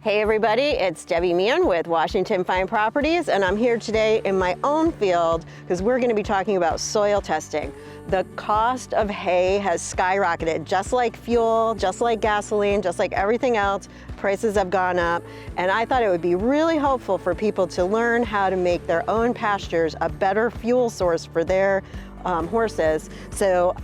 Hey everybody, it's Debbie Meighan with Washington Fine Properties, and I'm here today in my own field because we're going to be talking about soil testing. The cost of hay has skyrocketed, just like fuel, just like gasoline, just like everything else. Prices have gone up, and I thought it would be really helpful for people to learn how to make their own pastures a better fuel source for their horses. So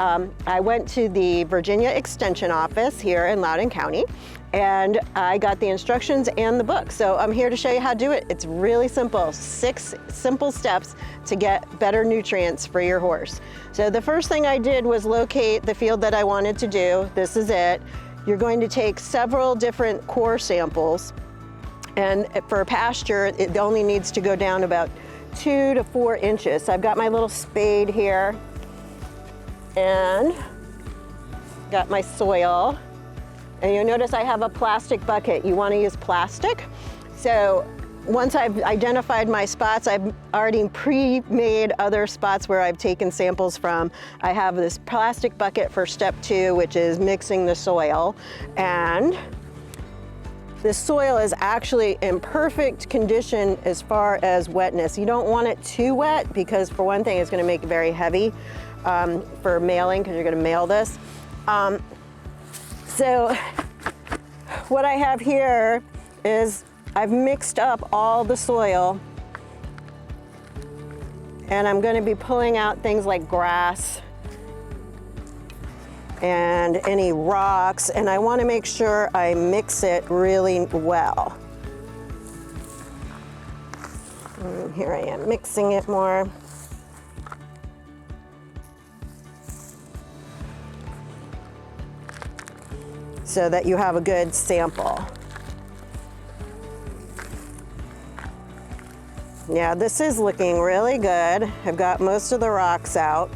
I went to the Virginia Extension Office here in Loudoun County, and I got the instructions and the book. So I'm here to show you how to do it. It's really simple, 6 simple steps to get better nutrients for your horse. So the first thing I did was locate the field that I wanted to do. This is it. You're going to take several different core samples, and for pasture, it only needs to go down about 2 to 4 inches. So I've got my little spade here and got my soil. And you'll notice I have a plastic bucket. You want to use plastic. So once I've identified my spots, I've already pre-made other spots where I've taken samples from. I have this plastic bucket for step 2, which is mixing the soil. And the soil is actually in perfect condition as far as wetness. You don't want it too wet because, for one thing, it's going to make it very heavy for mailing, because you're going to mail this. So what I have here is I've mixed up all the soil, and I'm going to be pulling out things like grass and any rocks, and I want to make sure I mix it really well. And here I am mixing it more. So that you have a good sample. Yeah, this is looking really good. I've got most of the rocks out.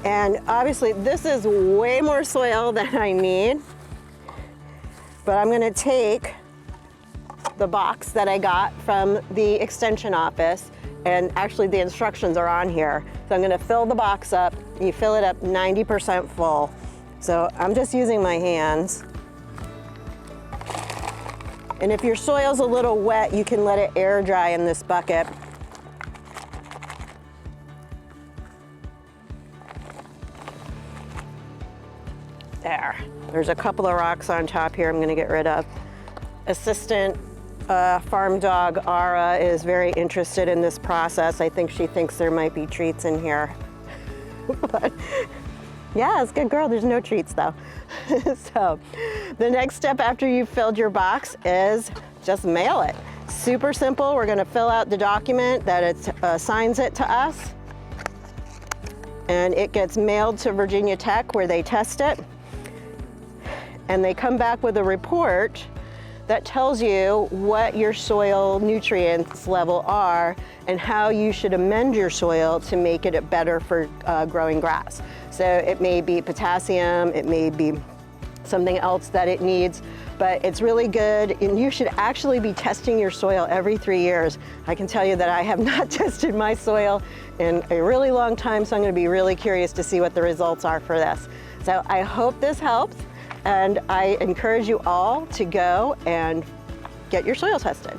And obviously this is way more soil than I need. But I'm gonna take the box that I got from the extension office, and actually the instructions are on here. So I'm gonna fill the box up. You fill it up 90% full. So I'm just using my hands. And if your soil's a little wet, you can let it air dry in this bucket. There's a couple of rocks on top here I'm gonna get rid of. Assistant farm dog Ara is very interested in this process. I think she thinks there might be treats in here. But yeah, it's a good girl. There's no treats though. So the next step after you've filled your box is just mail it. Super simple. We're going to fill out the document that it assigns it to us, and it gets mailed to Virginia Tech where they test it, and they come back with a report that tells you what your soil nutrients level are and how you should amend your soil to make it better for growing grass. So it may be potassium, it may be something else that it needs, but it's really good, and you should actually be testing your soil every 3 years. I can tell you that I have not tested my soil in a really long time, so I'm going to be really curious to see what the results are for this. So I hope this helps, and I encourage you all to go and get your soil tested.